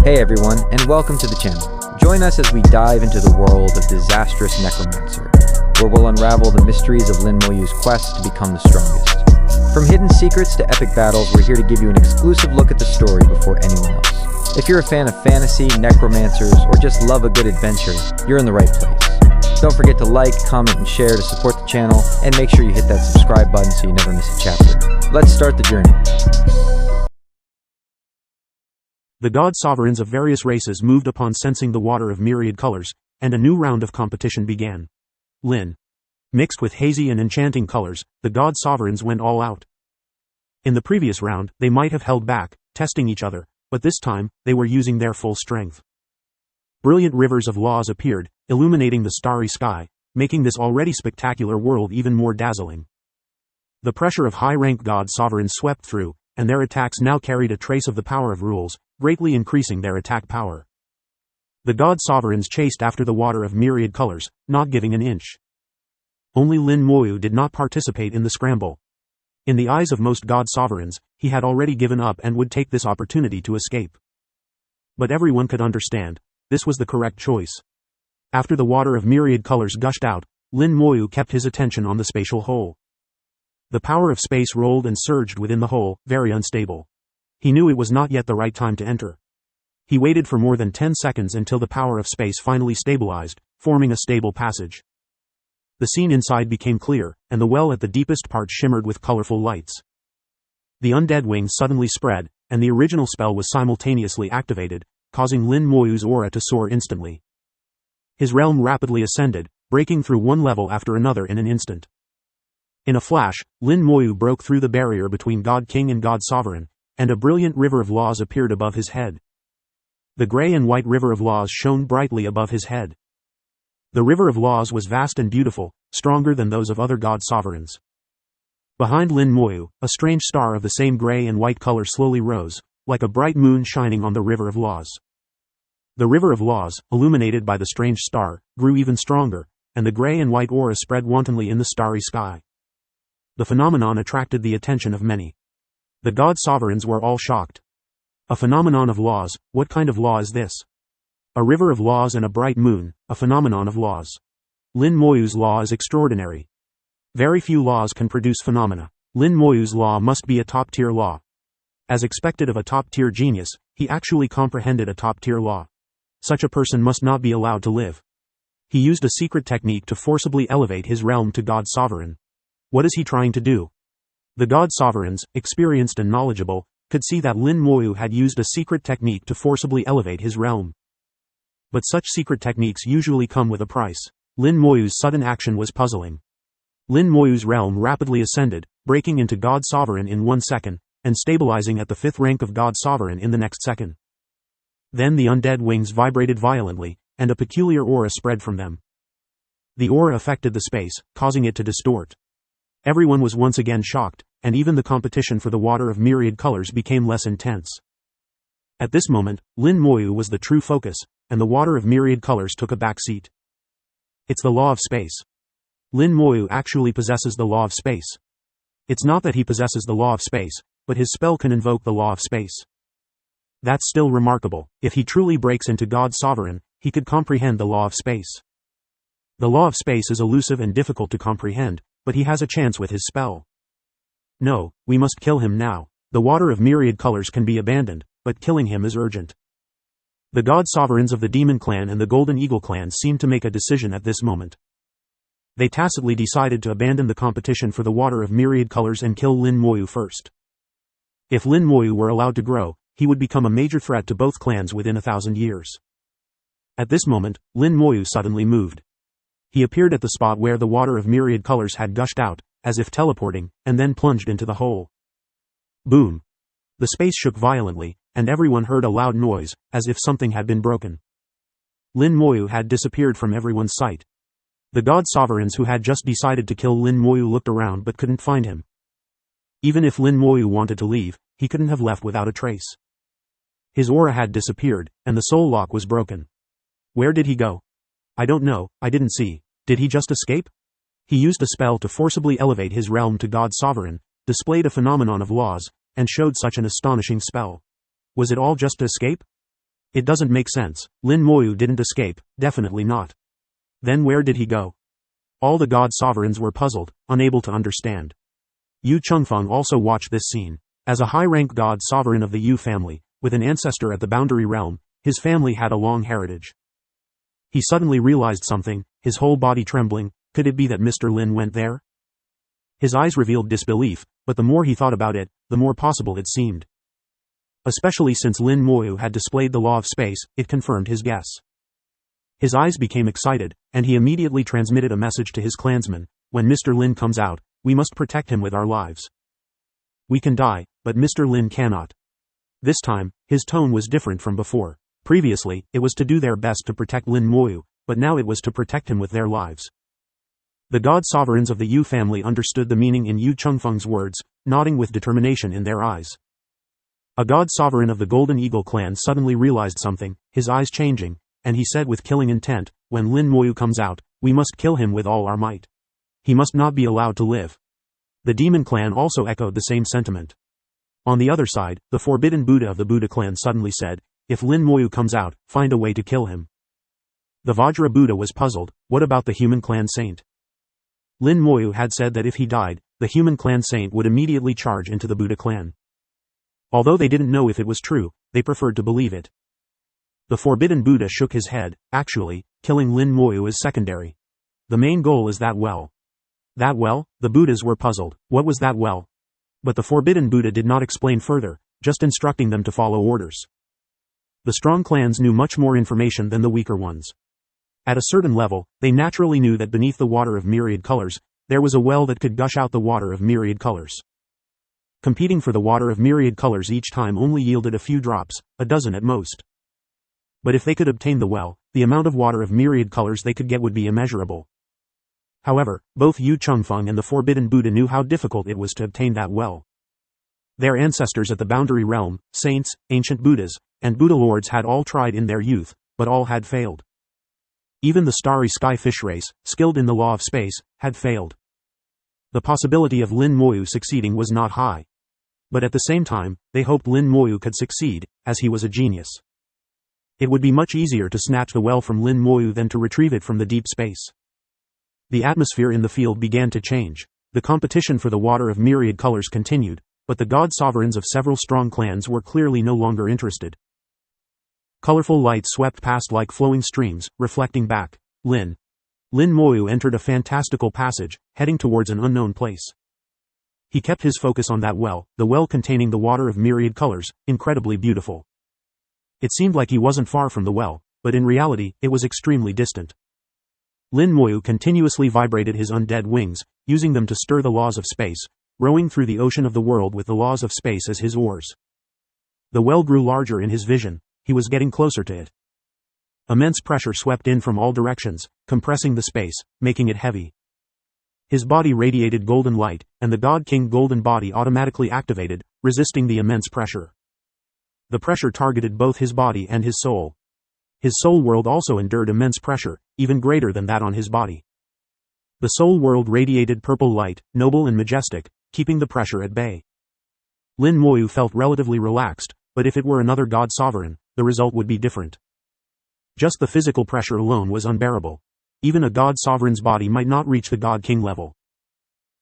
Hey everyone, and welcome to the channel. Join us as we dive into the world of Disastrous Necromancer, where we'll unravel the mysteries of Lin Moyu's quest to become the strongest. From hidden secrets to epic battles, we're here to give you an exclusive look at the story before anyone else. If you're a fan of fantasy, necromancers, or just love a good adventure, you're in the right place. Don't forget to like, comment, and share to support the channel, and make sure you hit that subscribe button so you never miss a chapter. Let's start the journey. The god sovereigns of various races moved upon sensing the water of myriad colors, and a new round of competition began. Lin. Mixed with hazy and enchanting colors, the god sovereigns went all out. In the previous round, they might have held back, testing each other, but this time, they were using their full strength. Brilliant rivers of laws appeared, illuminating the starry sky, making this already spectacular world even more dazzling. The pressure of high-ranked god sovereigns swept through, and their attacks now carried a trace of the power of rules, greatly increasing their attack power. The god sovereigns chased after the water of myriad colors, not giving an inch. Only Lin Moyu did not participate in the scramble. In the eyes of most god sovereigns, he had already given up and would take this opportunity to escape. But everyone could understand, this was the correct choice. After the water of myriad colors gushed out, Lin Moyu kept his attention on the spatial hole. The power of space rolled and surged within the hole, very unstable. He knew it was not yet the right time to enter. He waited for more than 10 seconds until the power of space finally stabilized, forming a stable passage. The scene inside became clear, and the well at the deepest part shimmered with colorful lights. The undead wings suddenly spread, and the original spell was simultaneously activated, causing Lin Moyu's aura to soar instantly. His realm rapidly ascended, breaking through one level after another in an instant. In a flash, Lin Moyu broke through the barrier between God King and God Sovereign, and a brilliant river of laws appeared above his head. The gray and white river of laws shone brightly above his head. The river of laws was vast and beautiful, stronger than those of other god sovereigns. Behind Lin Moyu, a strange star of the same gray and white color slowly rose, like a bright moon shining on the river of laws. The river of laws, illuminated by the strange star, grew even stronger, and the gray and white aura spread wantonly in the starry sky. The phenomenon attracted the attention of many. The god sovereigns were all shocked. A phenomenon of laws, what kind of law is this? A river of laws and a bright moon, a phenomenon of laws. Lin Moyu's law is extraordinary. Very few laws can produce phenomena. Lin Moyu's law must be a top-tier law. As expected of a top-tier genius, he actually comprehended a top-tier law. Such a person must not be allowed to live. He used a secret technique to forcibly elevate his realm to god sovereign. What is he trying to do? The god sovereigns, experienced and knowledgeable, could see that Lin Moyu had used a secret technique to forcibly elevate his realm. But such secret techniques usually come with a price. Lin Moyu's sudden action was puzzling. Lin Moyu's realm rapidly ascended, breaking into god sovereign in 1 second, and stabilizing at the 5th rank of god sovereign in the next second. Then the undead wings vibrated violently, and a peculiar aura spread from them. The aura affected the space, causing it to distort. Everyone was once again shocked, and even the competition for the water of myriad colors became less intense. At this moment, Lin Moyu was the true focus, and the water of myriad colors took a back seat. It's the law of space. Lin Moyu actually possesses the law of space. It's not that he possesses the law of space, but his spell can invoke the law of space. That's still remarkable. If he truly breaks into God Sovereign, he could comprehend the law of space. The law of space is elusive and difficult to comprehend, but he has a chance with his spell. No, we must kill him now. The water of myriad colors can be abandoned, but killing him is urgent. The god sovereigns of the Demon Clan and the Golden Eagle Clan seemed to make a decision at this moment. They tacitly decided to abandon the competition for the water of myriad colors and kill Lin Moyu first. If Lin Moyu were allowed to grow, he would become a major threat to both clans within 1,000 years. At this moment, Lin Moyu suddenly moved. He appeared at the spot where the water of myriad colors had gushed out, as if teleporting, and then plunged into the hole. Boom! The space shook violently, and everyone heard a loud noise, as if something had been broken. Lin Moyu had disappeared from everyone's sight. The god sovereigns who had just decided to kill Lin Moyu looked around but couldn't find him. Even if Lin Moyu wanted to leave, he couldn't have left without a trace. His aura had disappeared, and the soul lock was broken. Where did he go? I don't know, I didn't see. Did he just escape? He used a spell to forcibly elevate his realm to God Sovereign, displayed a phenomenon of laws, and showed such an astonishing spell. Was it all just to escape? It doesn't make sense. Lin Moyu didn't escape, definitely not. Then where did he go? All the god sovereigns were puzzled, unable to understand. Yu Chengfeng also watched this scene. As a high-rank god sovereign of the Yu family, with an ancestor at the boundary realm, his family had a long heritage. He suddenly realized something, his whole body trembling. Could it be that Mr. Lin went there? His eyes revealed disbelief, but the more he thought about it, the more possible it seemed. Especially since Lin Moyu had displayed the law of space, it confirmed his guess. His eyes became excited, and he immediately transmitted a message to his clansmen. When Mr. Lin comes out, we must protect him with our lives. We can die, but Mr. Lin cannot. This time, his tone was different from before. Previously, it was to do their best to protect Lin Moyu, but now it was to protect him with their lives. The god sovereigns of the Yu family understood the meaning in Yu Chengfeng's words, nodding with determination in their eyes. A god sovereign of the Golden Eagle clan suddenly realized something, his eyes changing, and he said with killing intent, when Lin Moyu comes out, we must kill him with all our might. He must not be allowed to live. The demon clan also echoed the same sentiment. On the other side, the forbidden Buddha of the Buddha clan suddenly said, if Lin Moyu comes out, find a way to kill him. The Vajra Buddha was puzzled, what about the human clan saint? Lin Moyu had said that if he died, the human clan saint would immediately charge into the Buddha clan. Although they didn't know if it was true, they preferred to believe it. The forbidden Buddha shook his head. Actually, killing Lin Moyu is secondary. The main goal is that well. That well? The Buddhas were puzzled. What was that well? But the forbidden Buddha did not explain further, just instructing them to follow orders. The strong clans knew much more information than the weaker ones. At a certain level, they naturally knew that beneath the water of myriad colors, there was a well that could gush out the water of myriad colors. Competing for the water of myriad colors each time only yielded a few drops, a dozen at most. But if they could obtain the well, the amount of water of myriad colors they could get would be immeasurable. However, both Yu Chengfeng and the forbidden Buddha knew how difficult it was to obtain that well. Their ancestors at the boundary realm, saints, ancient Buddhas, and Buddha lords had all tried in their youth, but all had failed. Even the starry sky fish race, skilled in the law of space, had failed. The possibility of Lin Moyu succeeding was not high. But at the same time, they hoped Lin Moyu could succeed, as he was a genius. It would be much easier to snatch the well from Lin Moyu than to retrieve it from the deep space. The atmosphere in the field began to change. The competition for the water of myriad colors continued, but the god sovereigns of several strong clans were clearly no longer interested. Colorful light swept past like flowing streams, reflecting back. Lin Moyu entered a fantastical passage, heading towards an unknown place. He kept his focus on that well, the well containing the water of myriad colors, incredibly beautiful. It seemed like he wasn't far from the well, but in reality, it was extremely distant. Lin Moyu continuously vibrated his undead wings, using them to stir the laws of space, rowing through the ocean of the world with the laws of space as his oars. The well grew larger in his vision, he was getting closer to it. Immense pressure swept in from all directions, compressing the space, making it heavy. His body radiated golden light, and the God King golden body automatically activated, resisting the immense pressure. The pressure targeted both his body and his soul. His soul world also endured immense pressure, even greater than that on his body. The soul world radiated purple light, noble and majestic, keeping the pressure at bay. Lin Moyu felt relatively relaxed, but if it were another god sovereign, the result would be different. Just the physical pressure alone was unbearable. Even a god sovereign's body might not reach the God King level.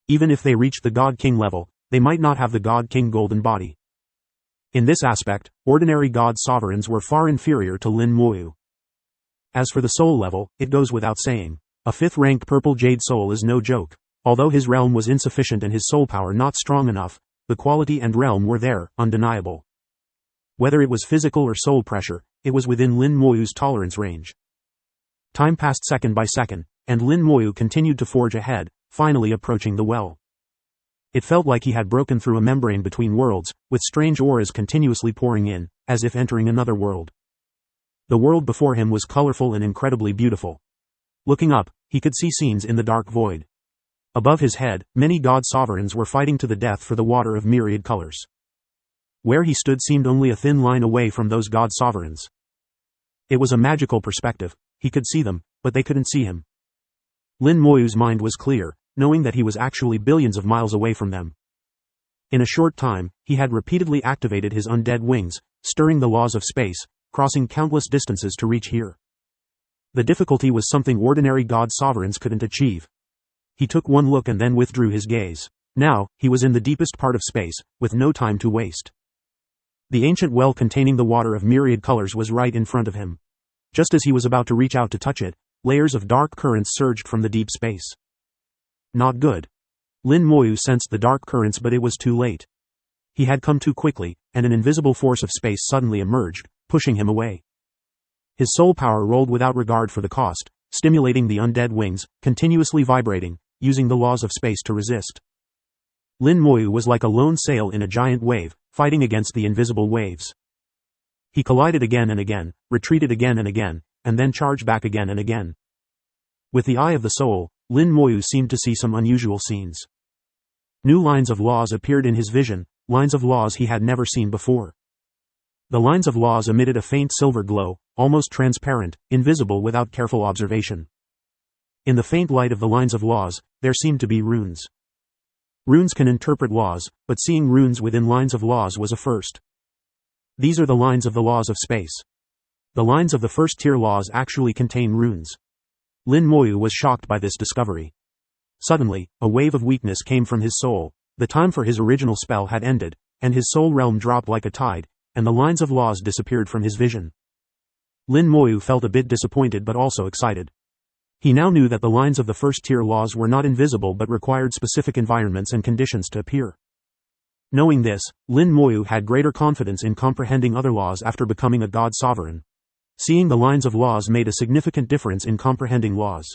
Even if they reached the God King level, they might not have the God King golden body. In this aspect, ordinary god sovereigns were far inferior to Lin Moyu. As for the soul level, it goes without saying. A 5th-ranked purple jade soul is no joke. Although his realm was insufficient and his soul power not strong enough, the quality and realm were there, undeniable. Whether it was physical or soul pressure, it was within Lin Moyu's tolerance range. Time passed second by second, and Lin Moyu continued to forge ahead, finally approaching the well. It felt like he had broken through a membrane between worlds, with strange auras continuously pouring in, as if entering another world. The world before him was colorful and incredibly beautiful. Looking up, he could see scenes in the dark void. Above his head, many god sovereigns were fighting to the death for the water of myriad colors. Where he stood seemed only a thin line away from those god sovereigns. It was a magical perspective. He could see them, but they couldn't see him. Lin Moyu's mind was clear, knowing that he was actually billions of miles away from them. In a short time, he had repeatedly activated his undead wings, stirring the laws of space, crossing countless distances to reach here. The difficulty was something ordinary god sovereigns couldn't achieve. He took one look and then withdrew his gaze. Now, he was in the deepest part of space, with no time to waste. The ancient well containing the water of myriad colors was right in front of him. Just as he was about to reach out to touch it, layers of dark currents surged from the deep space. Not good. Lin Moyu sensed the dark currents, but it was too late. He had come too quickly, and an invisible force of space suddenly emerged, pushing him away. His soul power rolled without regard for the cost, stimulating the undead wings, continuously vibrating, using the laws of space to resist. Lin Moyu was like a lone sail in a giant wave, fighting against the invisible waves. He collided again and again, retreated again and then charged back again and again. With the eye of the soul, Lin Moyu seemed to see some unusual scenes. New lines of laws appeared in his vision, lines of laws he had never seen before. The lines of laws emitted a faint silver glow, almost transparent, invisible without careful observation. In the faint light of the lines of laws, there seemed to be runes. Runes can interpret laws, but seeing runes within lines of laws was a first. These are the lines of the laws of space. The lines of the first-tier laws actually contain runes. Lin Moyu was shocked by this discovery. Suddenly, a wave of weakness came from his soul. The time for his original spell had ended, and his soul realm dropped like a tide, and the lines of laws disappeared from his vision. Lin Moyu felt a bit disappointed but also excited. He now knew that the lines of the first-tier laws were not invisible but required specific environments and conditions to appear. Knowing this, Lin Moyu had greater confidence in comprehending other laws after becoming a god sovereign. Seeing the lines of laws made a significant difference in comprehending laws.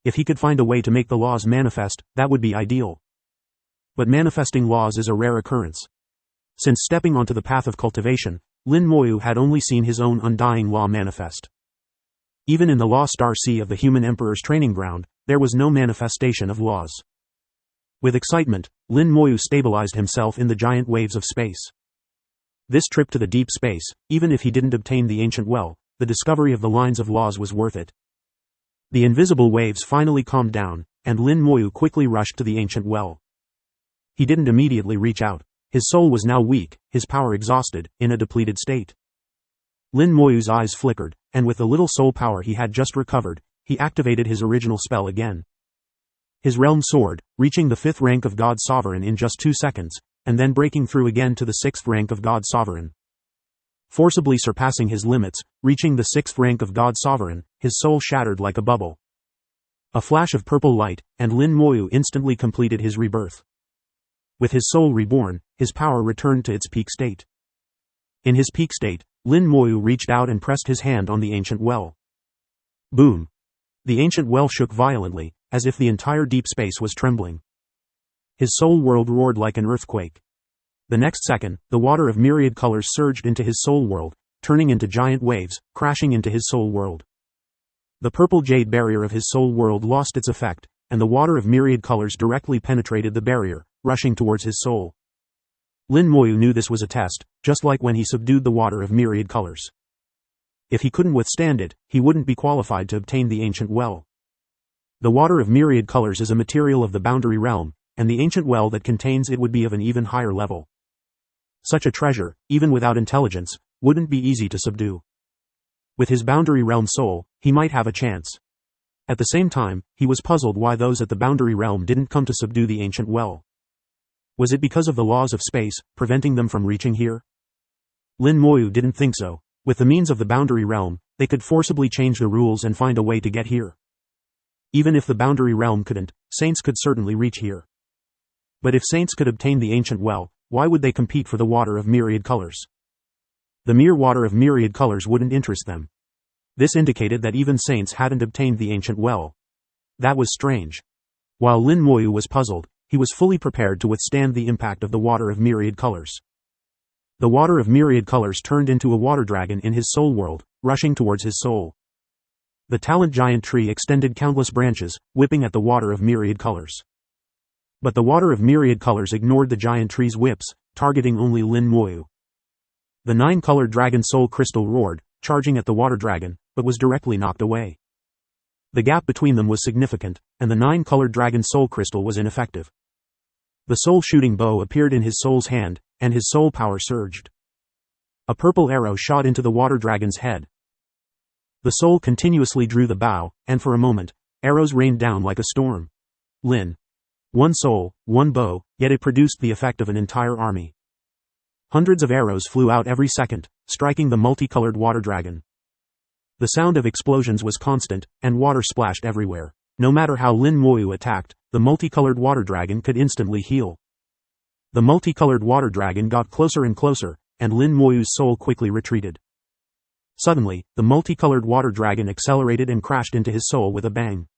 If he could find a way to make the laws manifest, that would be ideal. But manifesting laws is a rare occurrence. Since stepping onto the path of cultivation, Lin Moyu had only seen his own undying law manifest. Even in the Law Star Sea of the Human Emperor's training ground, there was no manifestation of laws. With excitement, Lin Moyu stabilized himself in the giant waves of space. This trip to the deep space, even if he didn't obtain the ancient well, the discovery of the lines of laws was worth it. The invisible waves finally calmed down, and Lin Moyu quickly rushed to the ancient well. He didn't immediately reach out. His soul was now weak, his power exhausted, in a depleted state. Lin Moyu's eyes flickered, and with the little soul power he had just recovered, he activated his original spell again. His realm soared, reaching the 5th rank of God Sovereign in just 2 seconds, and then breaking through again to the 6th rank of God Sovereign. Forcibly surpassing his limits, reaching the 6th rank of God Sovereign, his soul shattered like a bubble. A flash of purple light, and Lin Moyu instantly completed his rebirth. With his soul reborn, his power returned to its peak state. In his peak state, Lin Moyu reached out and pressed his hand on the ancient well. Boom! The ancient well shook violently, as if the entire deep space was trembling. His soul world roared like an earthquake. The next second, the water of myriad colors surged into his soul world, turning into giant waves, crashing into his soul world. The purple jade barrier of his soul world lost its effect, and the water of myriad colors directly penetrated the barrier, rushing towards his soul. Lin Moyu knew this was a test, just like when he subdued the water of myriad colors. If he couldn't withstand it, he wouldn't be qualified to obtain the ancient well. The water of myriad colors is a material of the boundary realm, and the ancient well that contains it would be of an even higher level. Such a treasure, even without intelligence, wouldn't be easy to subdue. With his boundary realm soul, he might have a chance. At the same time, he was puzzled why those at the boundary realm didn't come to subdue the ancient well. Was it because of the laws of space, preventing them from reaching here? Lin Moyu didn't think so. With the means of the boundary realm, they could forcibly change the rules and find a way to get here. Even if the boundary realm couldn't, saints could certainly reach here. But if saints could obtain the ancient well, why would they compete for the water of myriad colors? The mere water of myriad colors wouldn't interest them. This indicated that even saints hadn't obtained the ancient well. That was strange. While Lin Moyu was puzzled, he was fully prepared to withstand the impact of the water of myriad colors. The water of myriad colors turned into a water dragon in his soul world, rushing towards his soul. The talent giant tree extended countless branches, whipping at the water of myriad colors. But the water of myriad colors ignored the giant tree's whips, targeting only Lin Moyu. The 9-colored dragon soul crystal roared, charging at the water dragon, but was directly knocked away. The gap between them was significant, and the 9-colored dragon soul crystal was ineffective. The soul shooting bow appeared in his soul's hand, and his soul power surged. A purple arrow shot into the water dragon's head. The soul continuously drew the bow, and for a moment, arrows rained down like a storm. Lin. One soul, one bow, yet it produced the effect of an entire army. Hundreds of arrows flew out every second, striking the multicolored water dragon. The sound of explosions was constant, and water splashed everywhere. No matter how Lin Moyu attacked, the multicolored water dragon could instantly heal. The multicolored water dragon got closer and closer, and Lin Moyu's soul quickly retreated. Suddenly, the multicolored water dragon accelerated and crashed into his soul with a bang.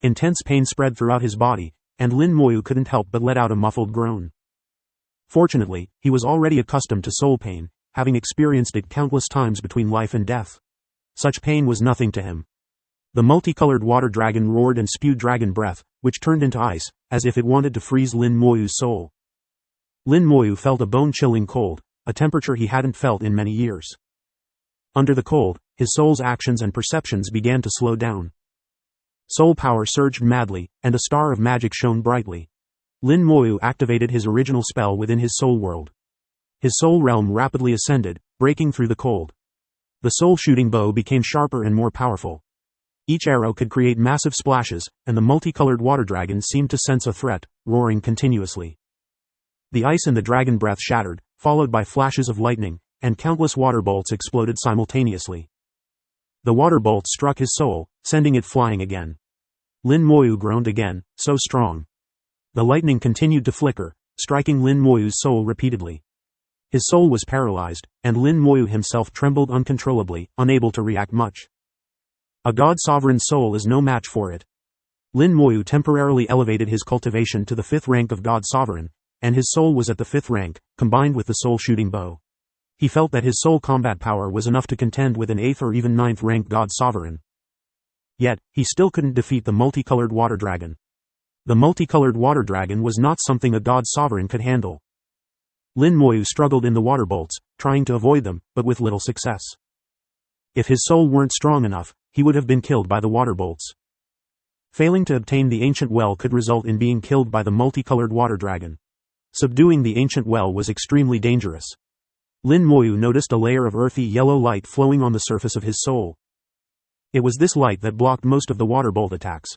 Intense pain spread throughout his body, and Lin Moyu couldn't help but let out a muffled groan. Fortunately, he was already accustomed to soul pain, having experienced it countless times between life and death. Such pain was nothing to him. The multicolored water dragon roared and spewed dragon breath, which turned into ice, as if it wanted to freeze Lin Moyu's soul. Lin Moyu felt a bone-chilling cold, a temperature he hadn't felt in many years. Under the cold, his soul's actions and perceptions began to slow down. Soul power surged madly, and a star of magic shone brightly. Lin Moyu activated his original spell within his soul world. His soul realm rapidly ascended, breaking through the cold. The soul shooting bow became sharper and more powerful. Each arrow could create massive splashes, and the multicolored water dragon seemed to sense a threat, roaring continuously. The ice in the dragon breath shattered, followed by flashes of lightning, and countless water bolts exploded simultaneously. The water bolts struck his soul, sending it flying again. Lin Moyu groaned again, so strong. The lightning continued to flicker, striking Lin Moyu's soul repeatedly. His soul was paralyzed, and Lin Moyu himself trembled uncontrollably, unable to react much. A god-sovereign's soul is no match for it. Lin Moyu temporarily elevated his cultivation to the 5th rank of god-sovereign, and his soul was at the 5th rank, combined with the soul-shooting bow. He felt that his soul combat power was enough to contend with an 8th or even 9th rank god-sovereign. Yet, he still couldn't defeat the multicolored water dragon. The multicolored water dragon was not something a god-sovereign could handle. Lin Moyu struggled in the water bolts, trying to avoid them, but with little success. If his soul weren't strong enough, he would have been killed by the water bolts. Failing to obtain the ancient well could result in being killed by the multicolored water dragon. Subduing the ancient well was extremely dangerous. Lin Moyu noticed a layer of earthy yellow light flowing on the surface of his soul. It was this light that blocked most of the water bolt attacks.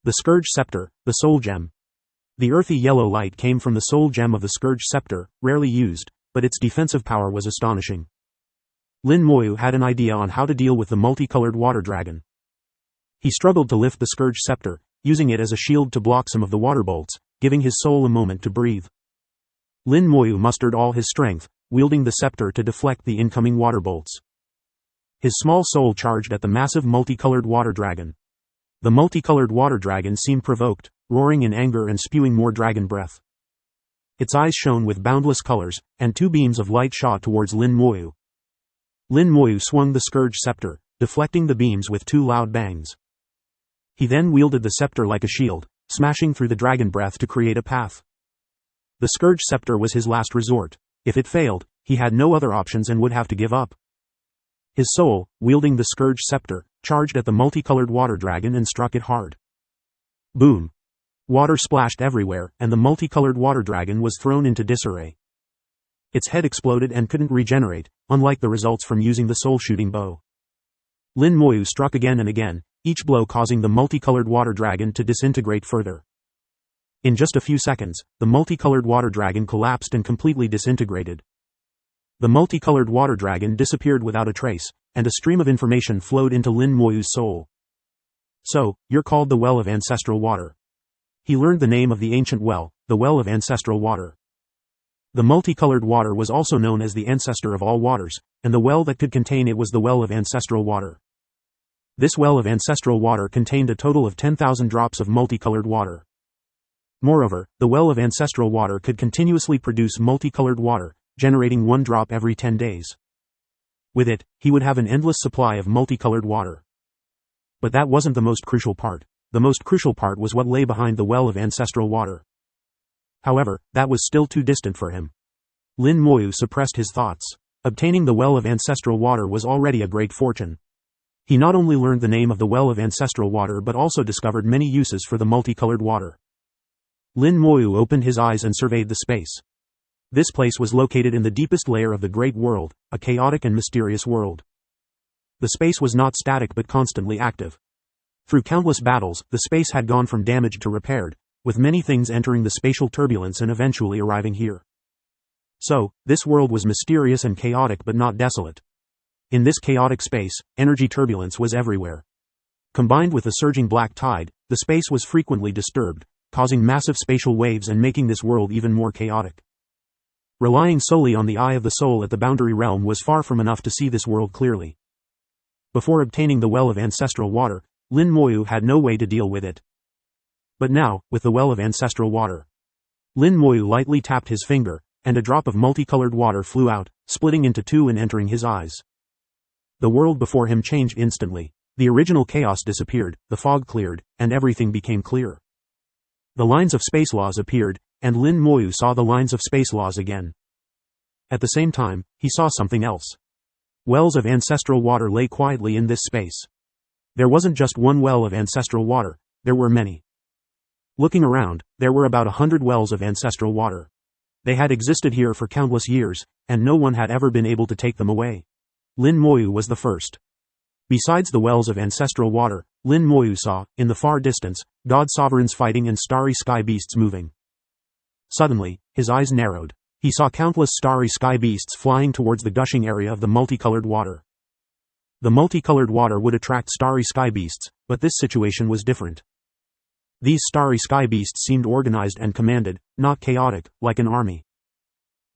The Scourge Scepter, the Soul Gem. The earthy yellow light came from the Soul Gem of the Scourge Scepter, rarely used, but its defensive power was astonishing. Lin Moyu had an idea on how to deal with the multicolored water dragon. He struggled to lift the Scourge Scepter, using it as a shield to block some of the water bolts, giving his soul a moment to breathe. Lin Moyu mustered all his strength, wielding the scepter to deflect the incoming water bolts. His small soul charged at the massive multicolored water dragon. The multicolored water dragon seemed provoked, roaring in anger and spewing more dragon breath. Its eyes shone with boundless colors, and 2 beams of light shot towards Lin Moyu. Lin Moyu swung the Scourge Scepter, deflecting the beams with 2 loud bangs. He then wielded the scepter like a shield, smashing through the dragon breath to create a path. The Scourge Scepter was his last resort. If it failed, he had no other options and would have to give up. His soul, wielding the Scourge Scepter, charged at the multicolored water dragon and struck it hard. Boom! Water splashed everywhere, and the multicolored water dragon was thrown into disarray. Its head exploded and couldn't regenerate, unlike the results from using the soul-shooting bow. Lin Moyu struck again and again, each blow causing the multicolored water dragon to disintegrate further. In just a few seconds, the multicolored water dragon collapsed and completely disintegrated. The multicolored water dragon disappeared without a trace, and a stream of information flowed into Lin Moyu's soul. So, you're called the Well of Ancestral Water. He learned the name of the ancient well, the Well of Ancestral Water. The multicolored water was also known as the ancestor of all waters, and the well that could contain it was the Well of Ancestral Water. This Well of Ancestral Water contained a total of 10,000 drops of multicolored water. Moreover, the Well of Ancestral Water could continuously produce multicolored water, generating 1 drop every 10 days. With it, he would have an endless supply of multicolored water. But that wasn't the most crucial part. The most crucial part was what lay behind the Well of Ancestral Water. However, that was still too distant for him. Lin Moyu suppressed his thoughts. Obtaining the Well of Ancestral Water was already a great fortune. He not only learned the name of the Well of Ancestral Water but also discovered many uses for the multicolored water. Lin Moyu opened his eyes and surveyed the space. This place was located in the deepest layer of the Great World, a chaotic and mysterious world. The space was not static but constantly active. Through countless battles, the space had gone from damaged to repaired, with many things entering the spatial turbulence and eventually arriving here. So, this world was mysterious and chaotic but not desolate. In this chaotic space, energy turbulence was everywhere. Combined with the surging black tide, the space was frequently disturbed, causing massive spatial waves and making this world even more chaotic. Relying solely on the eye of the soul at the boundary realm was far from enough to see this world clearly. Before obtaining the well of ancestral water, Lin Moyu had no way to deal with it. But now, with the well of ancestral water, Lin Moyu lightly tapped his finger, and a drop of multicolored water flew out, splitting into two and entering his eyes. The world before him changed instantly. The original chaos disappeared, the fog cleared, and everything became clear. The lines of space laws appeared, and Lin Moyu saw the lines of space laws again. At the same time, he saw something else. Wells of ancestral water lay quietly in this space. There wasn't just one well of ancestral water, there were many. Looking around, there were about 100 wells of ancestral water. They had existed here for countless years, and no one had ever been able to take them away. Lin Moyu was the first. Besides the wells of ancestral water, Lin Moyu saw, in the far distance, god sovereigns fighting and starry sky beasts moving. Suddenly, his eyes narrowed. He saw countless starry sky beasts flying towards the gushing area of the multicolored water. The multicolored water would attract starry sky beasts, but this situation was different. These starry sky beasts seemed organized and commanded, not chaotic, like an army.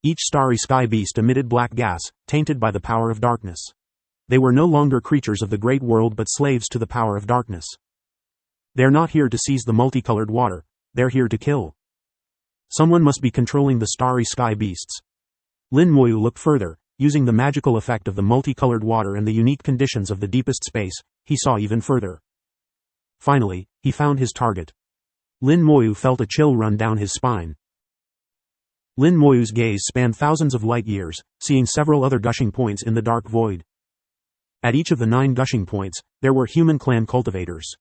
Each starry sky beast emitted black gas, tainted by the power of darkness. They were no longer creatures of the great world but slaves to the power of darkness. They're not here to seize the multicolored water, they're here to kill. Someone must be controlling the starry sky beasts. Lin Moyu looked further. Using the magical effect of the multicolored water and the unique conditions of the deepest space, he saw even further. Finally, he found his target. Lin Moyu felt a chill run down his spine. Lin Moyu's gaze spanned thousands of light years, seeing several other gushing points in the dark void. At each of the 9 gushing points, there were human clan cultivators.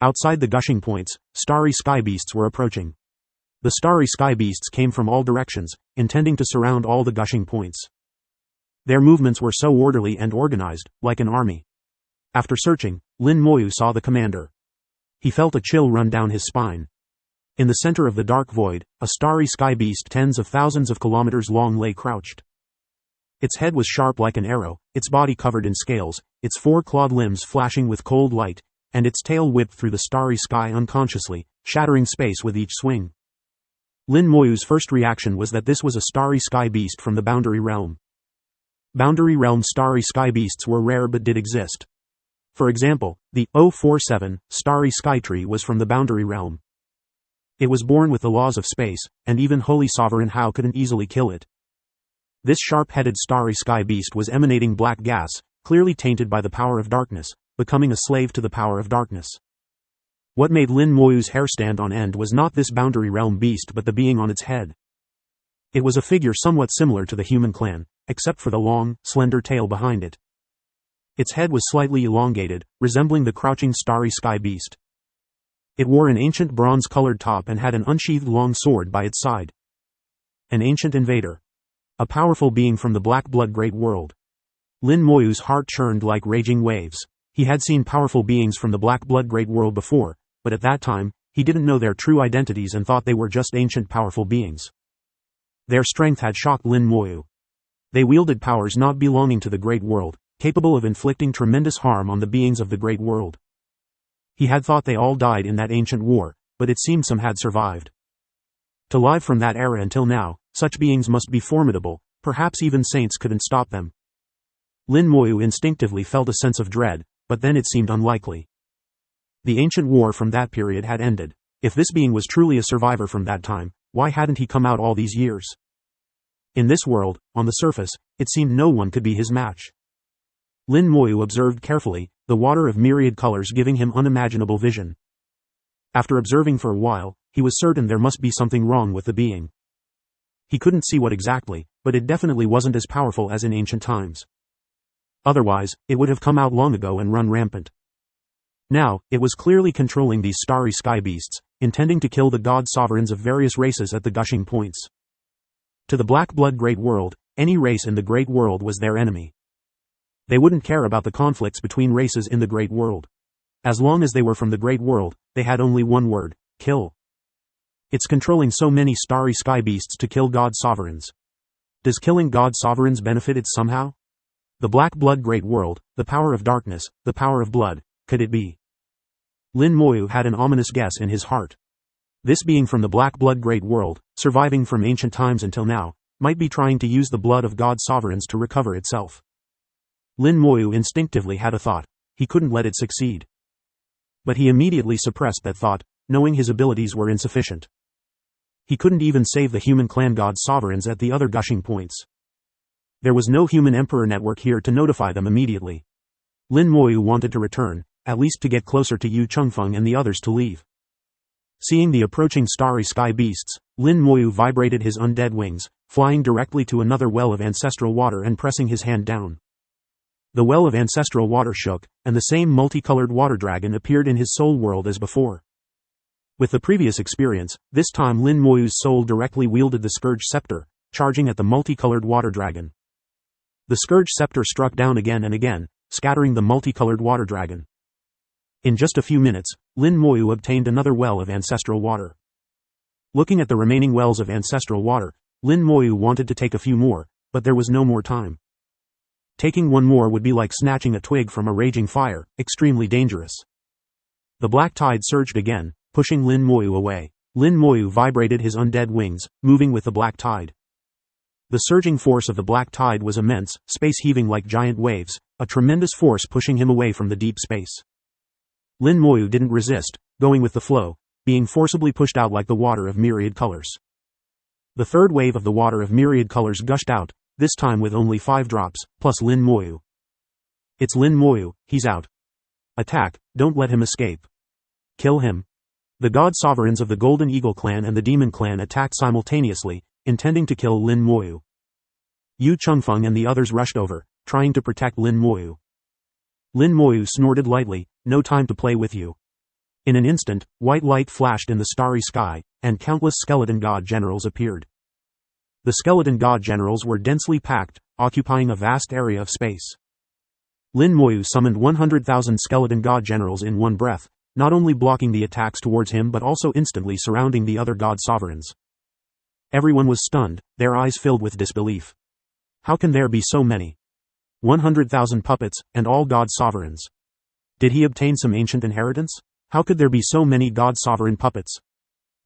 Outside the gushing points, starry sky beasts were approaching. The starry sky beasts came from all directions, intending to surround all the gushing points. Their movements were so orderly and organized, like an army. After searching, Lin Moyu saw the commander. He felt a chill run down his spine. In the center of the dark void, a starry sky beast tens of thousands of kilometers long lay crouched. Its head was sharp like an arrow, its body covered in scales, its 4 clawed limbs flashing with cold light, and its tail whipped through the starry sky unconsciously, shattering space with each swing. Lin Moyu's first reaction was that this was a starry sky beast from the boundary realm. Boundary realm starry sky beasts were rare but did exist. For example, the 047 starry sky tree was from the boundary realm. It was born with the laws of space, and even Holy Sovereign Hao couldn't easily kill it. This sharp-headed starry sky beast was emanating black gas, clearly tainted by the power of darkness, becoming a slave to the power of darkness. What made Lin Moyu's hair stand on end was not this boundary realm beast but the being on its head. It was a figure somewhat similar to the human clan, except for the long, slender tail behind it. Its head was slightly elongated, resembling the crouching starry sky beast. It wore an ancient bronze-colored top and had an unsheathed long sword by its side. An ancient invader. A powerful being from the Black Blood Great World. Lin Moyu's heart churned like raging waves. He had seen powerful beings from the Black Blood Great World before, but at that time, he didn't know their true identities and thought they were just ancient powerful beings. Their strength had shocked Lin Moyu. They wielded powers not belonging to the Great World, capable of inflicting tremendous harm on the beings of the Great World. He had thought they all died in that ancient war, but it seemed some had survived. To live from that era until now, such beings must be formidable, perhaps even saints couldn't stop them. Lin Moyu instinctively felt a sense of dread, but then it seemed unlikely. The ancient war from that period had ended. If this being was truly a survivor from that time, why hadn't he come out all these years? In this world, on the surface, it seemed no one could be his match. Lin Moyu observed carefully, the water of myriad colors giving him unimaginable vision. After observing for a while, he was certain there must be something wrong with the being. He couldn't see what exactly, but it definitely wasn't as powerful as in ancient times. Otherwise, it would have come out long ago and run rampant. Now, it was clearly controlling these starry sky beasts, intending to kill the god sovereigns of various races at the gushing points. To the Black Blood Great World, any race in the Great World was their enemy. They wouldn't care about the conflicts between races in the Great World. As long as they were from the Great World, they had only one word: kill. It's controlling so many starry sky beasts to kill god sovereigns. Does killing god sovereigns benefit it somehow? The Black Blood Great World, the power of darkness, the power of blood, could it be? Lin Moyu had an ominous guess in his heart. This being from the Black Blood Great World, surviving from ancient times until now, might be trying to use the blood of god sovereigns to recover itself. Lin Moyu instinctively had a thought: he couldn't let it succeed. But he immediately suppressed that thought, knowing his abilities were insufficient. He couldn't even save the human clan god sovereigns at the other gushing points. There was no human emperor network here to notify them immediately. Lin Moyu wanted to return, at least to get closer to Yu Chengfeng and the others to leave. Seeing the approaching starry sky beasts, Lin Moyu vibrated his undead wings, flying directly to another well of ancestral water and pressing his hand down. The well of ancestral water shook, and the same multicolored water dragon appeared in his soul world as before. With the previous experience, this time Lin Moyu's soul directly wielded the Scourge Scepter, charging at the multicolored water dragon. The Scourge Scepter struck down again and again, scattering the multicolored water dragon. In just a few minutes, Lin Moyu obtained another well of ancestral water. Looking at the remaining wells of ancestral water, Lin Moyu wanted to take a few more, but there was no more time. Taking one more would be like snatching a twig from a raging fire, extremely dangerous. The black tide surged again, pushing Lin Moyu away. Lin Moyu vibrated his undead wings, moving with the black tide. The surging force of the black tide was immense, space heaving like giant waves, a tremendous force pushing him away from the deep space. Lin Moyu didn't resist, going with the flow, being forcibly pushed out like the water of myriad colors. The third wave of the water of myriad colors gushed out, this time with only 5 drops, plus Lin Moyu. It's Lin Moyu, he's out. Attack, don't let him escape. Kill him. The god sovereigns of the Golden Eagle clan and the Demon clan attacked simultaneously, intending to kill Lin Moyu. Yu Chengfeng and the others rushed over, trying to protect Lin Moyu. Lin Moyu snorted lightly, no time to play with you. In an instant, white light flashed in the starry sky, and countless skeleton god generals appeared. The skeleton god generals were densely packed, occupying a vast area of space. Lin Moyu summoned 100,000 skeleton god generals in one breath, not only blocking the attacks towards him but also instantly surrounding the other god sovereigns. Everyone was stunned, their eyes filled with disbelief. How can there be so many? 100,000 puppets, and all god sovereigns. Did he obtain some ancient inheritance? How could there be so many god sovereign puppets?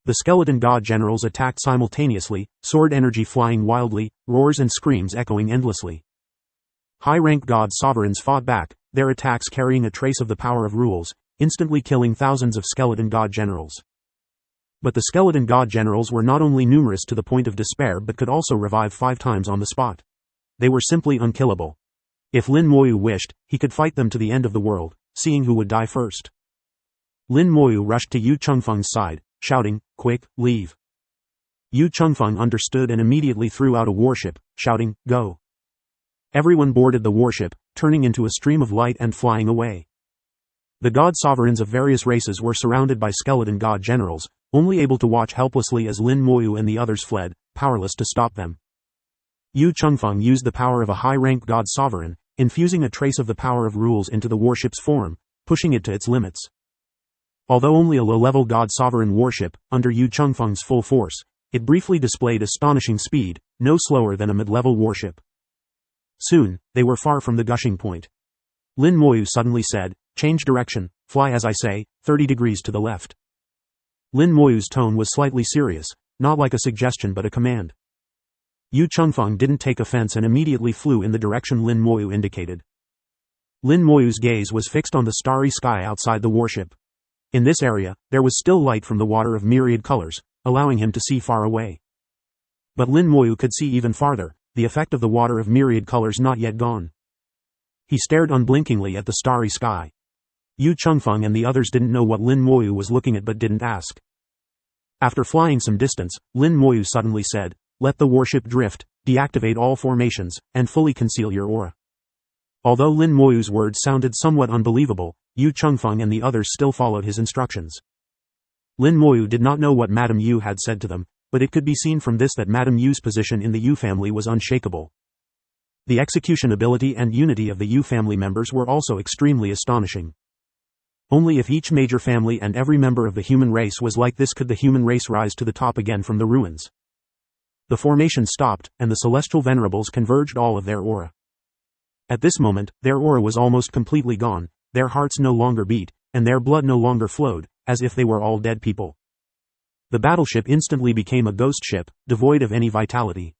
The skeleton god generals attacked simultaneously, sword energy flying wildly, roars and screams echoing endlessly. High-rank god sovereigns fought back, their attacks carrying a trace of the power of rules, instantly killing thousands of skeleton god generals. But the skeleton god generals were not only numerous to the point of despair but could also revive 5 times on the spot. They were simply unkillable. If Lin Moyu wished, he could fight them to the end of the world, seeing who would die first. Lin Moyu rushed to Yu Chengfeng's side, shouting, "Quick, leave." Yu Chengfeng understood and immediately threw out a warship, shouting, "Go." Everyone boarded the warship, turning into a stream of light and flying away. The god sovereigns of various races were surrounded by skeleton god generals, only able to watch helplessly as Lin Moyu and the others fled, powerless to stop them. Yu Chengfeng used the power of a high-rank god sovereign, infusing a trace of the power of rules into the warship's form, pushing it to its limits. Although only a low-level god sovereign warship, under Yu Chengfeng's full force, it briefly displayed astonishing speed, no slower than a mid-level warship. Soon, they were far from the gushing point. Lin Moyu suddenly said, "Change direction, fly as I say, 30 degrees to the left." Lin Moyu's tone was slightly serious, not like a suggestion but a command. Yu Chengfeng didn't take offense and immediately flew in the direction Lin Moyu indicated. Lin Moyu's gaze was fixed on the starry sky outside the warship. In this area, there was still light from the water of myriad colors, allowing him to see far away. But Lin Moyu could see even farther, the effect of the water of myriad colors not yet gone. He stared unblinkingly at the starry sky. Yu Chengfeng and the others didn't know what Lin Moyu was looking at but didn't ask. After flying some distance, Lin Moyu suddenly said, "Let the warship drift, deactivate all formations, and fully conceal your aura." Although Lin Moyu's words sounded somewhat unbelievable, Yu Chengfeng and the others still followed his instructions. Lin Moyu did not know what Madame Yu had said to them, but it could be seen from this that Madame Yu's position in the Yu family was unshakable. The execution ability and unity of the Yu family members were also extremely astonishing. Only if each major family and every member of the human race was like this could the human race rise to the top again from the ruins. The formation stopped, and the celestial venerables converged all of their aura. At this moment, their aura was almost completely gone, their hearts no longer beat, and their blood no longer flowed, as if they were all dead people. The battleship instantly became a ghost ship, devoid of any vitality.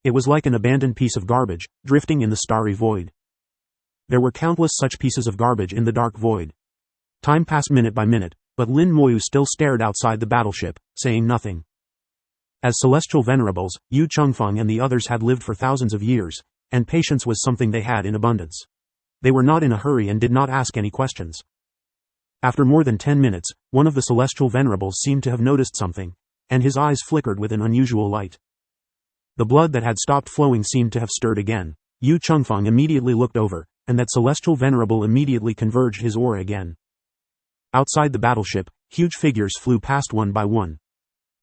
It was like an abandoned piece of garbage, drifting in the starry void. There were countless such pieces of garbage in the dark void. Time passed minute by minute, but Lin Moyu still stared outside the battleship, saying nothing. As celestial venerables, Yu Chengfeng and the others had lived for thousands of years, and patience was something they had in abundance. They were not in a hurry and did not ask any questions. After more than 10 minutes, one of the celestial venerables seemed to have noticed something, and his eyes flickered with an unusual light. The blood that had stopped flowing seemed to have stirred again. Yu Chengfeng immediately looked over, and that celestial venerable immediately converged his aura again. Outside the battleship, huge figures flew past one by one.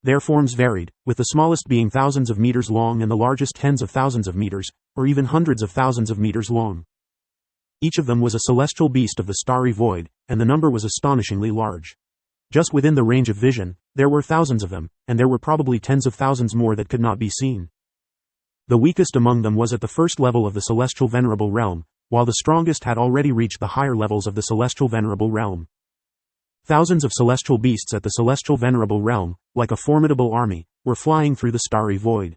Their forms varied, with the smallest being thousands of meters long and the largest tens of thousands of meters, or even hundreds of thousands of meters long. Each of them was a celestial beast of the starry void, and the number was astonishingly large. Just within the range of vision, there were thousands of them, and there were probably tens of thousands more that could not be seen. The weakest among them was at the first level of the celestial venerable realm, while the strongest had already reached the higher levels of the celestial venerable realm. Thousands of celestial beasts at the celestial venerable realm, like a formidable army, were flying through the starry void.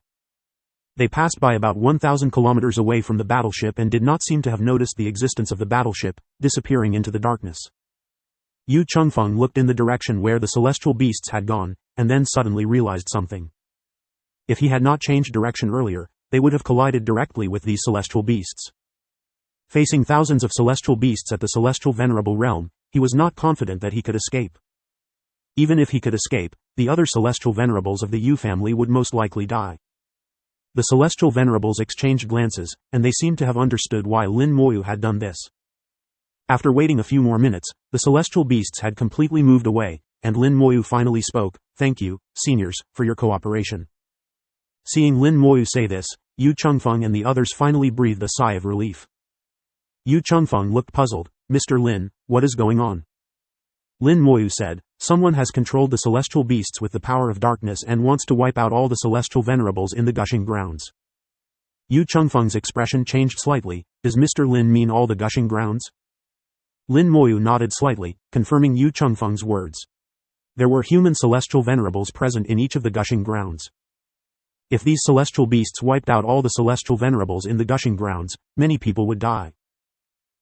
They passed by about 1,000 kilometers away from the battleship and did not seem to have noticed the existence of the battleship, disappearing into the darkness. Yu Chengfeng looked in the direction where the celestial beasts had gone, and then suddenly realized something. If he had not changed direction earlier, they would have collided directly with these celestial beasts. Facing thousands of celestial beasts at the celestial venerable realm, he was not confident that he could escape. Even if he could escape, the other celestial venerables of the Yu family would most likely die. The celestial venerables exchanged glances, and they seemed to have understood why Lin Moyu had done this. After waiting a few more minutes, the celestial beasts had completely moved away, and Lin Moyu finally spoke, "Thank you, seniors, for your cooperation." Seeing Lin Moyu say this, Yu Chengfeng and the others finally breathed a sigh of relief. Yu Chengfeng looked puzzled. "Mr. Lin, what is going on?" Lin Moyu said, "Someone has controlled the celestial beasts with the power of darkness and wants to wipe out all the celestial venerables in the gushing grounds." Yu Chengfeng's expression changed slightly. "Does Mr. Lin mean all the gushing grounds?" Lin Moyu nodded slightly, confirming Yu Chengfeng's words. There were human celestial venerables present in each of the gushing grounds. If these celestial beasts wiped out all the celestial venerables in the gushing grounds, many people would die.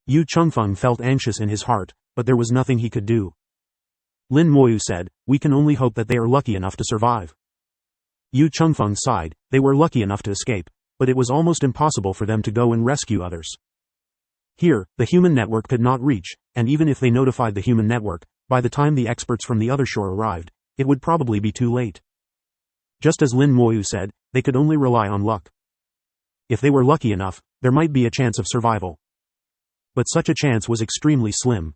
Yu Chengfeng felt anxious in his heart, but there was nothing he could do. Lin Moyu said, "We can only hope that they are lucky enough to survive." Yu Chengfeng sighed. They were lucky enough to escape, but it was almost impossible for them to go and rescue others. Here, the human network could not reach, and even if they notified the human network, by the time the experts from the other shore arrived, it would probably be too late. Just as Lin Moyu said, they could only rely on luck. If they were lucky enough, there might be a chance of survival. But such a chance was extremely slim.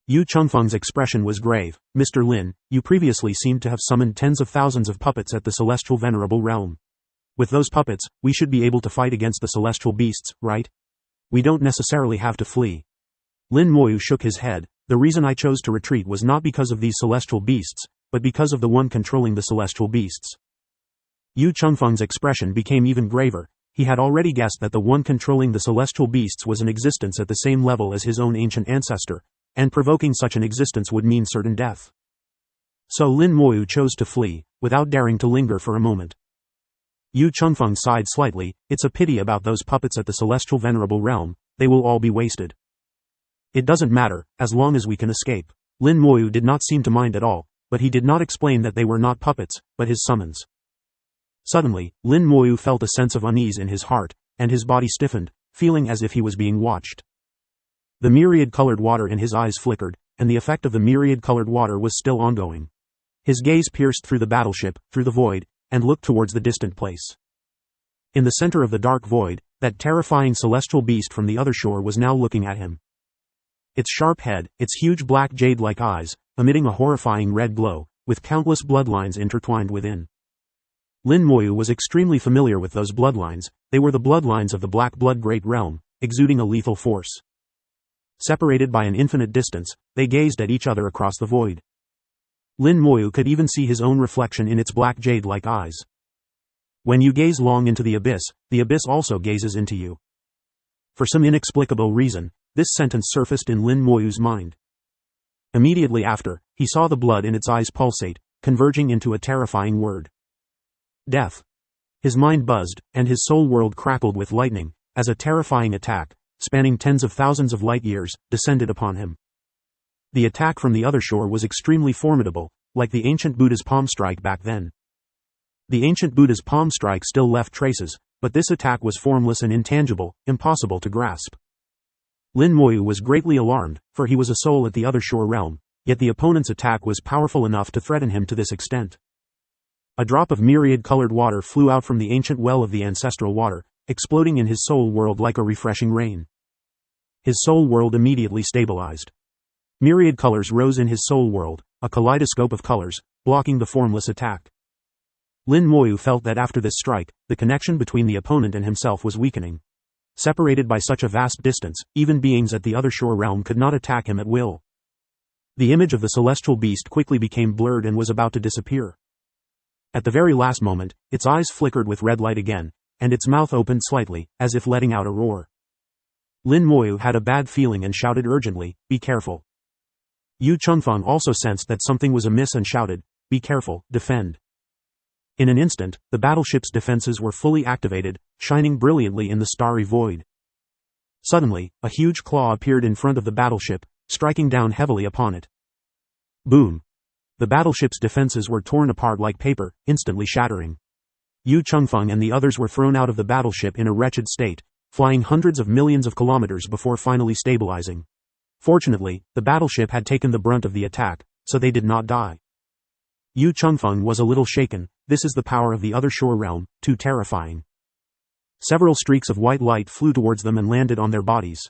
Yu Chengfeng's expression was grave. "Mr. Lin, you previously seemed to have summoned tens of thousands of puppets at the celestial venerable realm. With those puppets, we should be able to fight against the celestial beasts, right? We don't necessarily have to flee." Lin Moyu shook his head. "The reason I chose to retreat was not because of these celestial beasts, but because of the one controlling the celestial beasts." Yu Chengfeng's expression became even graver. He had already guessed that the one controlling the celestial beasts was in existence at the same level as his own ancient ancestor, and provoking such an existence would mean certain death. So Lin Moyu chose to flee, without daring to linger for a moment. Yu Chengfeng sighed slightly. "It's a pity about those puppets at the celestial venerable realm, they will all be wasted. It doesn't matter, as long as we can escape." Lin Moyu did not seem to mind at all, but he did not explain that they were not puppets, but his summons. Suddenly, Lin Moyu felt a sense of unease in his heart, and his body stiffened, feeling as if he was being watched. The myriad-colored water in his eyes flickered, and the effect of the myriad-colored water was still ongoing. His gaze pierced through the battleship, through the void, and looked towards the distant place. In the center of the dark void, that terrifying celestial beast from the other shore was now looking at him. Its sharp head, its huge black jade-like eyes, emitting a horrifying red glow, with countless bloodlines intertwined within. Lin Moyu was extremely familiar with those bloodlines. They were the bloodlines of the Black Blood Great Realm, exuding a lethal force. Separated by an infinite distance, they gazed at each other across the void. Lin Moyu could even see his own reflection in its black jade-like eyes. When you gaze long into the abyss also gazes into you. For some inexplicable reason, this sentence surfaced in Lin Moyu's mind. Immediately after, he saw the blood in its eyes pulsate, converging into a terrifying word. Death. His mind buzzed, and his soul world crackled with lightning, as a terrifying attack, spanning tens of thousands of light years, descended upon him. The attack from the other shore was extremely formidable, like the ancient Buddha's palm strike back then. The ancient Buddha's palm strike still left traces, but this attack was formless and intangible, impossible to grasp. Lin Moyu was greatly alarmed, for he was a soul at the other shore realm, yet the opponent's attack was powerful enough to threaten him to this extent. A drop of myriad-colored water flew out from the ancient well of the ancestral water, exploding in his soul world like a refreshing rain. His soul world immediately stabilized. Myriad colors rose in his soul world, a kaleidoscope of colors, blocking the formless attack. Lin Moyu felt that after this strike, the connection between the opponent and himself was weakening. Separated by such a vast distance, even beings at the other shore realm could not attack him at will. The image of the celestial beast quickly became blurred and was about to disappear. At the very last moment, its eyes flickered with red light again, and its mouth opened slightly, as if letting out a roar. Lin Moyu had a bad feeling and shouted urgently, "Be careful." Yu Chengfeng also sensed that something was amiss and shouted, "Be careful, defend." In an instant, the battleship's defenses were fully activated, shining brilliantly in the starry void. Suddenly, a huge claw appeared in front of the battleship, striking down heavily upon it. Boom! The battleship's defenses were torn apart like paper, instantly shattering. Yu Chengfeng and the others were thrown out of the battleship in a wretched state, flying hundreds of millions of kilometers before finally stabilizing. Fortunately, the battleship had taken the brunt of the attack, so they did not die. Yu Chengfeng was a little shaken. This is the power of the other shore realm, too terrifying. Several streaks of white light flew towards them and landed on their bodies.